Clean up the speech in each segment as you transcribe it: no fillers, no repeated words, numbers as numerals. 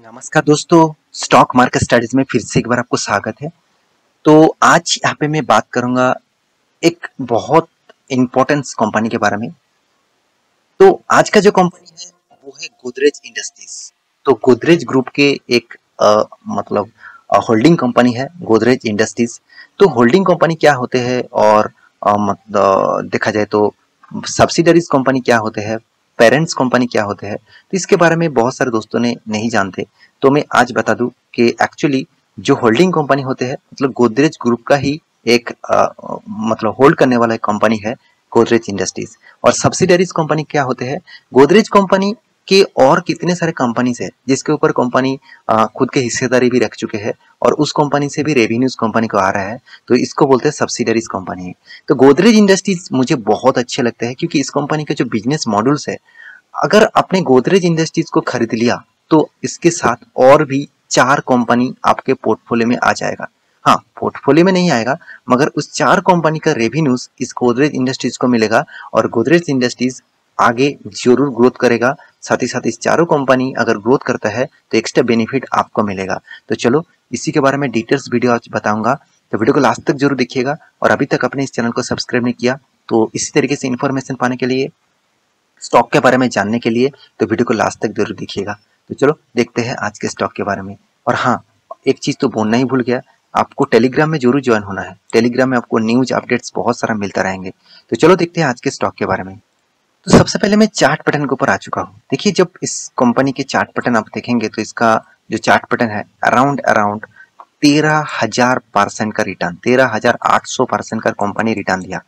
नमस्कार दोस्तों, stock market studies में फिर से एक बार आपको स्वागत है। तो आज यहाँ पे मैं बात करूंगा एक बहुत इम्पोर्टेंट कंपनी के बारे में। तो आज का जो कंपनी है वो है गोदरेज इंडस्ट्रीज। तो गोदरेज ग्रुप के एक मतलब होल्डिंग कंपनी है गोदरेज इंडस्ट्रीज। तो होल्डिंग कंपनी क्या होते हैं और मतलब देखा जाए तो सब्सिडरीज कंपनी क्या होते हैं, पेरेंट्स कंपनी क्या होते हैं, तो इसके बारे में बहुत सारे दोस्तों ने नहीं जानते। तो मैं आज बता दूं कि एक्चुअली जो होल्डिंग कंपनी होते हैं मतलब गोदरेज ग्रुप का ही एक मतलब होल्ड करने वाला एक कंपनी है गोदरेज इंडस्ट्रीज। और सब्सिडरीज कंपनी क्या होते हैं, गोदरेज कंपनी के और कितने सारे कंपनीज है जिसके ऊपर कंपनी खुद के हिस्सेदारी भी रख चुके हैं और उस कंपनी से भी रेवेन्यूज कंपनी को आ रहा है, तो इसको बोलते हैं सब्सिडरीज कंपनी। तो गोदरेज इंडस्ट्रीज मुझे बहुत अच्छे लगते हैं क्योंकि इस कंपनी के जो बिजनेस मॉडल्स है, अगर आपने गोदरेज इंडस्ट्रीज को खरीद लिया तो इसके साथ और भी 4 कंपनी आपके पोर्टफोलियो में आ जाएगा। हाँ, पोर्टफोलियो में नहीं आएगा मगर उस 4 कंपनी का रेवेन्यूज इस गोदरेज इंडस्ट्रीज को मिलेगा और गोदरेज इंडस्ट्रीज आगे जरूर ग्रोथ करेगा। साथ ही साथ इस चारों कंपनी अगर ग्रोथ करता है तो एक्स्ट्रा बेनिफिट आपको मिलेगा। तो चलो इसी के बारे में डिटेल्स वीडियो आज बताऊंगा, तो वीडियो को लास्ट तक जरूर देखिएगा। और अभी तक अपने इस चैनल को सब्सक्राइब नहीं किया तो इसी तरीके से इन्फॉर्मेशन पाने के लिए, स्टॉक के बारे में जानने के लिए, तो वीडियो को लास्ट तक जरूर देखिएगा। तो चलो देखते हैं आज के स्टॉक के बारे में। और हाँ, एक चीज तो बोलना ही भूल गया, आपको टेलीग्राम में जरूर ज्वाइन होना है। टेलीग्राम में आपको न्यूज अपडेट्स बहुत सारा मिलता रहेंगे। तो चलो देखते हैं आज के स्टॉक के बारे में। तो सबसे पहले मैं चार्ट पैटर्न के ऊपर आ चुका हूँ। देखिए, जब इस कंपनी के चार्ट पैटर्न आप देखेंगे तो इसका जो चार्ट पैटर्न है अराउंड 13,000% का रिटर्न, 13,800% का कंपनी रिटर्न दिया।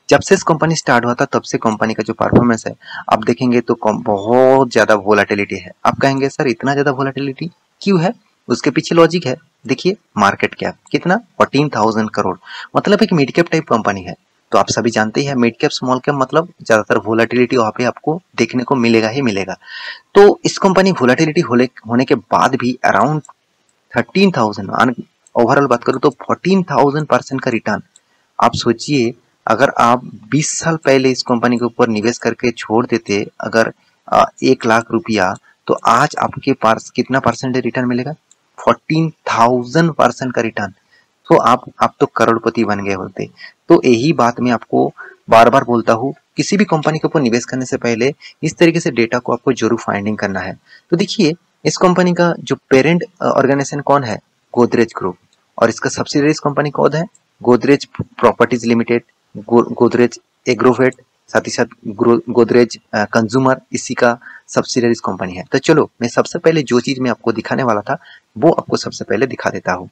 जब से इस कंपनी स्टार्ट हुआ था तब से कंपनी का जो परफॉर्मेंस है आप देखेंगे तो बहुत ज्यादा वोलाटिलिटी है। आप कहेंगे सर इतना ज्यादा वोलाटिलिटी क्यों है? उसके पीछे लॉजिक है। देखिए, मार्केट कैप कितना, 14,000 करोड़, मतलब एक मिड कैप टाइप कंपनी है। तो आप सभी जानते ही हैं मिड कैप स्मॉल कैप मतलब ज्यादातर वोलाटिलिटी वहां पे आपको देखने को मिलेगा ही मिलेगा। तो इस कंपनी वोलाटिलिटी होने के बाद भी अराउंड 13,000, ओवरऑल बात करूं तो 14,000% का रिटर्न। आप सोचिए, अगर आप 20 साल पहले इस कंपनी के ऊपर निवेश करके छोड़ देते अगर 1 लाख रुपया, तो आज आपके पास कितना परसेंटेज रिटर्न मिलेगा? 14,000% का रिटर्न। तो आप तो करोड़पति बन गए होते। तो यही बात मैं आपको बार बार बोलता हूँ, किसी भी कंपनी के ऊपर निवेश करने से पहले इस तरीके से डेटा को आपको जरूर फाइंडिंग करना है। तो देखिए, इस कंपनी का जो पेरेंट ऑर्गेनाइजेशन कौन है? गोदरेज ग्रुप। और इसका सब्सिडरीज कंपनी कौन है? गोदरेज प्रॉपर्टीज लिमिटेड, गोदरेज एग्रोवेट, साथ ही साथ गोदरेज कंज्यूमर, इसी का सब्सिडरीज कंपनी है। तो चलो मैं सबसे पहले जो चीज मैं आपको दिखाने वाला था वो आपको सबसे पहले दिखा देता हूँ।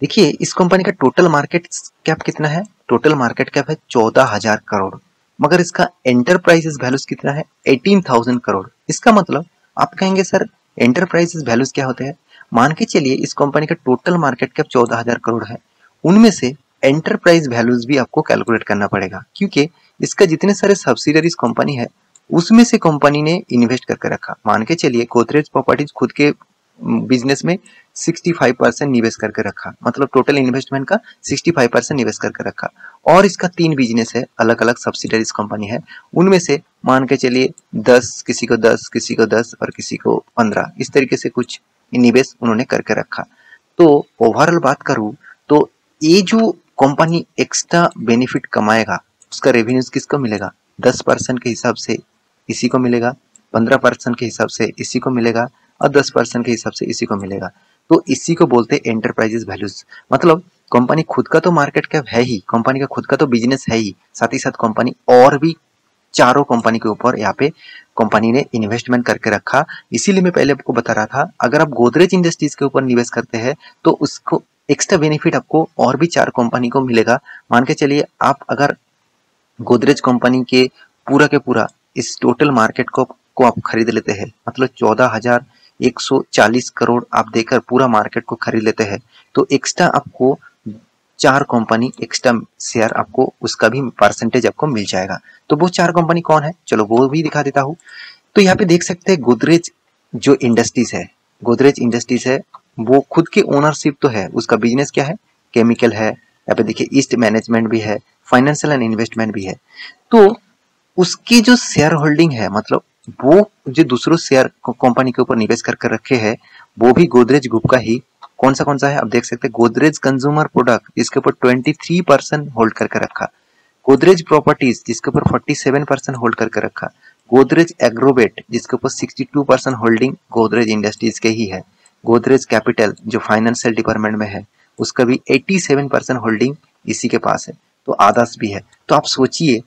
देखिए, इस कंपनी का टोटल मार्केट कैप कितना है? टोटल मार्केट कैप है 14,000 करोड़, मगर इसका एंटरप्राइजेस वैल्यूज कितना है? 18,000 करोड़। इसका मतलब आप कहेंगे सर एंटरप्राइजेस वैल्यूज क्या होते हैं? मान के चलिए इस कंपनी का टोटल मार्केट कैप 14,000 करोड़ है, उनमें से एंटरप्राइज वैल्यूज भी आपको कैलकुलेट करना पड़ेगा क्योंकि इसका जितने सारे सब्सिडरीज कंपनी है उसमें से कंपनी ने इन्वेस्ट करके रखा। मान के चलिए गोदरेज प्रॉपर्टीज खुद के बिजनेस में 65% निवेश करके रखा, मतलब टोटल इन्वेस्टमेंट का 65% निवेश करके रखा। और इसका 3 बिजनेस है, अलग अलग सब्सिडरीज कंपनी है, उनमें से मान के चलिए 10, किसी को 10, किसी को 10 और किसी को 15, इस तरीके से कुछ निवेश उन्होंने करके रखा। तो ओवरऑल बात करूं तो ये जो कंपनी एक्स्ट्रा बेनिफिट कमाएगा उसका रेवेन्यूज किसको मिलेगा? 10% के हिसाब से इसी को मिलेगा, 15% के हिसाब से इसी को मिलेगा और 10% के हिसाब से इसी को मिलेगा। तो इसी को बोलते हैं एंटरप्राइजेस वैल्यूज। मतलब कंपनी खुद का तो मार्केट कैप है ही, कंपनी का खुद का तो बिजनेस है ही, साथ ही साथ कंपनी और भी चारों कंपनी के ऊपर यहाँ पे कंपनी ने इन्वेस्टमेंट करके रखा। इसीलिए मैं पहले आपको बता रहा था, अगर आप गोदरेज इंडस्ट्रीज के ऊपर निवेश करते हैं तो उसको एक्स्ट्रा बेनिफिट आपको और भी 4 कंपनी को मिलेगा। मान के चलिए आप अगर गोदरेज कंपनी के पूरा इस टोटल मार्केट को आप खरीद लेते हैं, मतलब 14,140 करोड़ आप देकर पूरा मार्केट को खरीद लेते हैं, तो एक्स्ट्रा आपको 4 कंपनी एक्स्ट्रा शेयर आपको उसका भी परसेंटेज आपको मिल जाएगा। तो वो 4 कंपनी कौन है, चलो वो भी दिखा देता हूँ। तो यहाँ पे देख सकते हैं गोदरेज जो इंडस्ट्रीज है, गोदरेज इंडस्ट्रीज है वो खुद की ओनरशिप तो है, उसका बिजनेस क्या है? केमिकल है। यहाँ पे देखिए ईस्ट मैनेजमेंट भी है, फाइनेंशियल एंड इन्वेस्टमेंट भी है। तो उसकी जो शेयर होल्डिंग है, मतलब वो जो दूसरों शेयर कंपनी के ऊपर निवेश कर रखे हैं वो भी गोदरेज ग्रुप का ही कौन सा है आप देख सकते हैं। गोदरेज कंज्यूमर प्रोडक्ट इसके ऊपर 23% होल्ड करके रखा। गोदरेज प्रॉपर्टीज जिसके ऊपर 47% होल्ड करके रखा। गोदरेज एग्रोवेट जिसके ऊपर 62% होल्डिंग गोदरेज इंडस्ट्रीज के ही है। गोदरेज कैपिटल जो फाइनेंशियल डिपार्टमेंट में है उसका भी 87% होल्डिंग इसी के पास है, तो आदास भी है। तो आप सोचिए,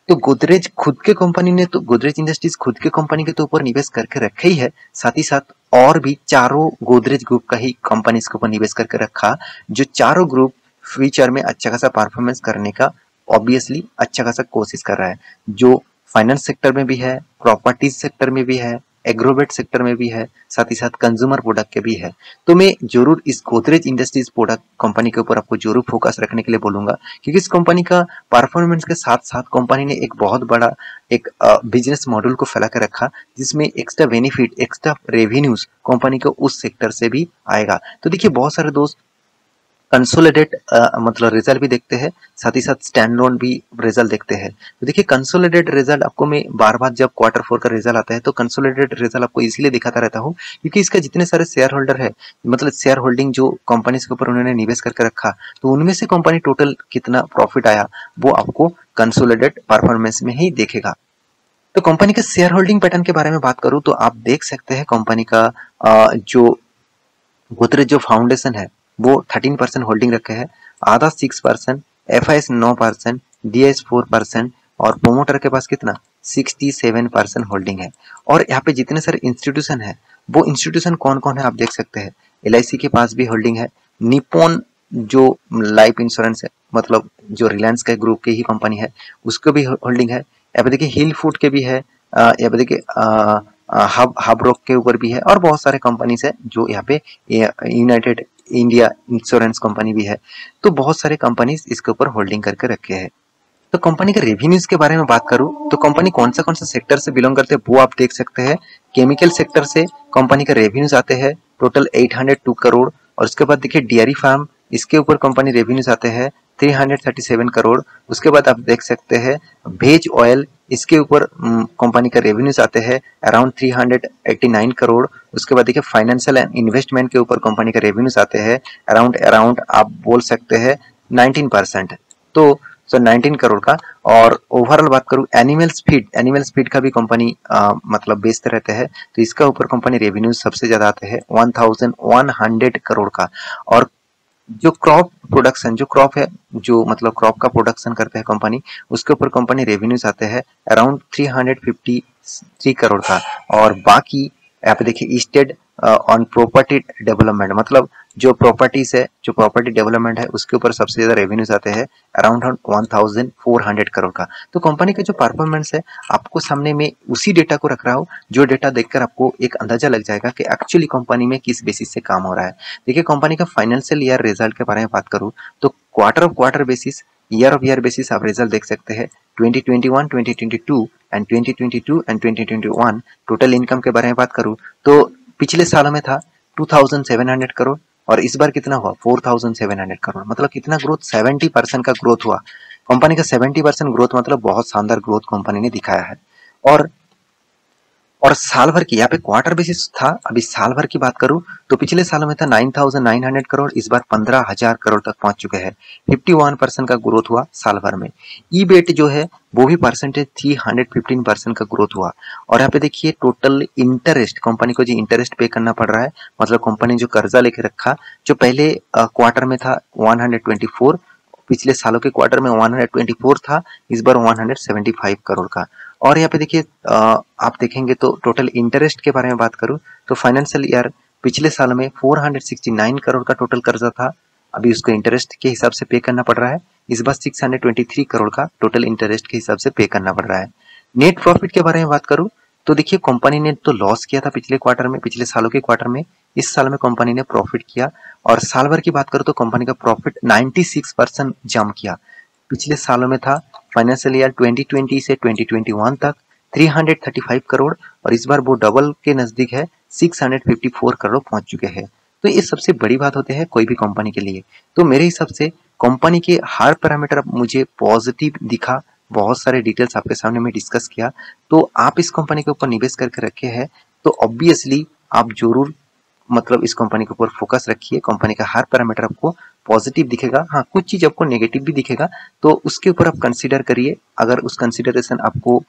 तो गोदरेज खुद के कंपनी ने तो गोदरेज इंडस्ट्रीज खुद के कंपनी के तो ऊपर निवेश करके रखे ही है, साथ ही साथ और भी चारों गोदरेज ग्रुप का ही कंपनी इसके ऊपर निवेश करके रखा, जो चारों ग्रुप फ्यूचर में अच्छा खासा परफॉर्मेंस करने का ऑब्वियसली अच्छा खासा कोशिश कर रहा है, जो फाइनेंस सेक्टर में भी है, प्रॉपर्टीज सेक्टर में भी है, एग्रोवेट सेक्टर में भी है, साथ ही साथ कंज्यूमर प्रोडक्ट के भी है। तो मैं जरूर इस गोदरेज इंडस्ट्रीज प्रोडक्ट कंपनी के ऊपर आपको जरूर फोकस रखने के लिए बोलूंगा, क्योंकि इस कंपनी का परफॉर्मेंस के साथ साथ कंपनी ने एक बहुत बड़ा एक बिजनेस मॉडल को फैला कर रखा, जिसमें extra benefit extra revenues company को उस सेक्टर से भी आएगा। तो देखिए बहुत सारे दोस्त कंसोलिडेट मतलब रिजल्ट भी देखते हैं, साथ ही साथ स्टैंड लोन भी रिजल्ट देखते हैं। तो देखिए कंसोलिडेट रिजल्ट आपको मैं बार बार जब Q4 का रिजल्ट आता है तो कंसोलिडेट रिजल्ट आपको इसलिए दिखाता रहता हूँ क्योंकि इसका जितने सारे शेयर होल्डर है, मतलब शेयर होल्डिंग जो कंपनी के ऊपर उन्होंने निवेश करके रखा, तो उनमें से कंपनी टोटल कितना प्रॉफिट आया वो आपको कंसोलिडेट परफॉर्मेंस में ही देखेगा। तो कंपनी के शेयर होल्डिंग पैटर्न के बारे में बात करूं तो आप देख सकते हैं कंपनी का जो गोदरेज जो फाउंडेशन है वो 13% होल्डिंग रखे है, आधा 6%, एफआईएस 9%, डीआईएस 4% और प्रोमोटर के पास कितना 67% होल्डिंग है। और यहाँ पे जितने सारे इंस्टीट्यूशन है वो इंस्टीट्यूशन कौन कौन है आप देख सकते हैं। एलआईसी के पास भी होल्डिंग है, निप्पॉन जो लाइफ इंश्योरेंस है मतलब जो रिलायंस के ग्रुप की ही कंपनी है उसको भी होल्डिंग है। यहाँ पे देखिए हिल फूड के भी है, यहाँ पे देखिए हब रॉक के ऊपर भी है और बहुत सारे कंपनीज है जो यहाँ पे यूनाइटेड इंडिया इंश्योरेंस कंपनी भी है। तो बहुत सारे कंपनीज इसके ऊपर होल्डिंग करके रखे हैं। तो कंपनी के रेवेन्यूज के बारे में बात करूं तो कंपनी कौन सा सेक्टर से बिलोंग करते हैं वो आप देख सकते हैं। केमिकल सेक्टर से कंपनी के रेवेन्यूज आते हैं टोटल 802 करोड़, और उसके बाद देखिए डेयरी फार्म इसके ऊपर कंपनी रेवेन्यूज आते हैं 337 करोड़। उसके बाद आप देख सकते हैं भेज ऑयल इसके ऊपर कंपनी का रेवेन्यूज आते हैं अराउंड 389 करोड़। उसके बाद देखिए फाइनेंशियल एंड इन्वेस्टमेंट के ऊपर कंपनी का रेवेन्यूज आते हैं अराउंड आप बोल सकते हैं 19%, तो 19 करोड़ का। और ओवरऑल बात करूं एनिमल फीड का भी कंपनी मतलब बेचते रहते हैं, तो इसका ऊपर कंपनी रेवेन्यूज सबसे ज्यादा आते हैं 1100 करोड़ का। और जो क्रॉप प्रोडक्शन जो क्रॉप है जो मतलब क्रॉप का प्रोडक्शन करते हैं कंपनी, उसके ऊपर कंपनी रेवेन्यूज आते हैं अराउंड 353 करोड़ का। और बाकी यहाँ पे देखिए स्टेट ऑन प्रॉपर्टी डेवलपमेंट मतलब जो प्रॉपर्टीज है जो प्रॉपर्टी डेवलपमेंट है उसके ऊपर सबसे ज्यादा रेवेन्यूज आते हैं अराउंड 1400 करोड़ का। तो कंपनी का जो परफॉर्मेंस है आपको सामने में उसी डेटा को रख रहा हूँ जो डेटा देखकर आपको एक अंदाजा लग जाएगा कि एक्चुअली कंपनी में किस बेसिस से काम हो रहा है। देखिए कंपनी का फाइनेंशियल ईयर रिजल्ट के बारे में बात करूँ तो quarter basis year of year basis आप रिजल्ट देख सकते हैं 2021, 2022 एंड 2022 एंड 2021। टोटल इनकम के बारे में बात करूँ तो पिछले सालों में था 2700 करोड़ और इस बार कितना हुआ 4700 करोड़, मतलब कितना ग्रोथ 70% का ग्रोथ हुआ। कंपनी का 70% ग्रोथ मतलब बहुत शानदार ग्रोथ कंपनी ने दिखाया है। और साल भर की यहाँ पे क्वार्टर बेसिस था, अभी साल भर की बात करूं तो पिछले सालों में था 9900 करोड़, इस बार 15000 करोड़ तक पहुंच चुके हैं। 51% का ग्रोथ हुआ साल भर में। ईबेट जो है वो भी परसेंटेज 315% का ग्रोथ हुआ। और यहाँ पे देखिए टोटल इंटरेस्ट कंपनी को जो इंटरेस्ट पे करना पड़ रहा है, मतलब कंपनी जो कर्जा लेके रखा जो पहले क्वार्टर में था 124, पिछले सालों के क्वार्टर में 124 था, इस बार 175 करोड़ का। और यहाँ पे देखिए आप देखेंगे तो टोटल इंटरेस्ट के बारे में बात करूं तो फाइनेंशियल ईयर पिछले साल में 469 करोड़ का टोटल कर्जा था, अभी उसको इंटरेस्ट के हिसाब से पे करना पड़ रहा है। इस बार 623 करोड़ का टोटल इंटरेस्ट के हिसाब से पे करना पड़ रहा है। नेट प्रॉफिट के बारे में बात करूं तो देखिए कंपनी ने तो लॉस किया था पिछले क्वार्टर में, पिछले सालों के क्वार्टर में, इस साल में कंपनी ने प्रॉफिट किया। और साल भर की बात करूं तो कंपनी का प्रॉफिट 96% जंप किया। पिछले सालों में था फाइनेंशियल ईयर 2020 से 2021 तक 335 करोड़ और इस बार वो डबल के नजदीक है 654 करोड़ पहुंच चुके हैं। तो ये सबसे बड़ी बात होती है कोई भी कंपनी के लिए। तो मेरे हिसाब से कंपनी के हर पैरामीटर मुझे पॉजिटिव दिखा बहुत सारे डिटेल्स आपके सामने मैं डिस्कस किया। तो आप इस कंपनी के ऊपर निवेश करके रखे हैं, तो ऑब्वियसली आप जरूर मतलब इस कंपनी के ऊपर फोकस रखिए। कंपनी का हर पैरामीटर आपको पॉजिटिव दिखेगा, हाँ कुछ चीज आपको नेगेटिव भी दिखेगा, तो उसके ऊपर आप कंसीडर करिए। अगर उस कंसीडरेशन आपको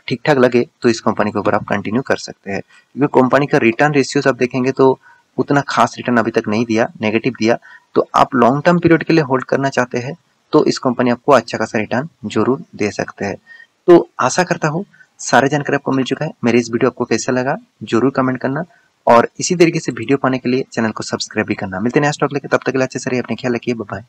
ठीक ठाक लगे तो इस कंपनी के ऊपर आप कंटिन्यू कर सकते हैं, क्योंकि कंपनी का रिटर्न रेशियोज आप देखेंगे तो उतना खास रिटर्न अभी तक नहीं दिया, नेगेटिव दिया। तो आप लॉन्ग टर्म पीरियड के लिए होल्ड करना चाहते हैं तो इस कंपनी आपको अच्छा खासा रिटर्न जरूर दे सकते हैं। तो आशा करता हूँ सारे जानकारी आपको मिल चुका है। मेरी इस वीडियो आपको कैसा लगा जरूर कमेंट करना, और इसी तरीके से वीडियो पाने के लिए चैनल को सब्सक्राइब भी करना। मिलते हैं नेक्स्ट टॉपिक लेके, तब तक के लिए अच्छे से रहिए, अपने ख्याल रखिए, बाय बाय।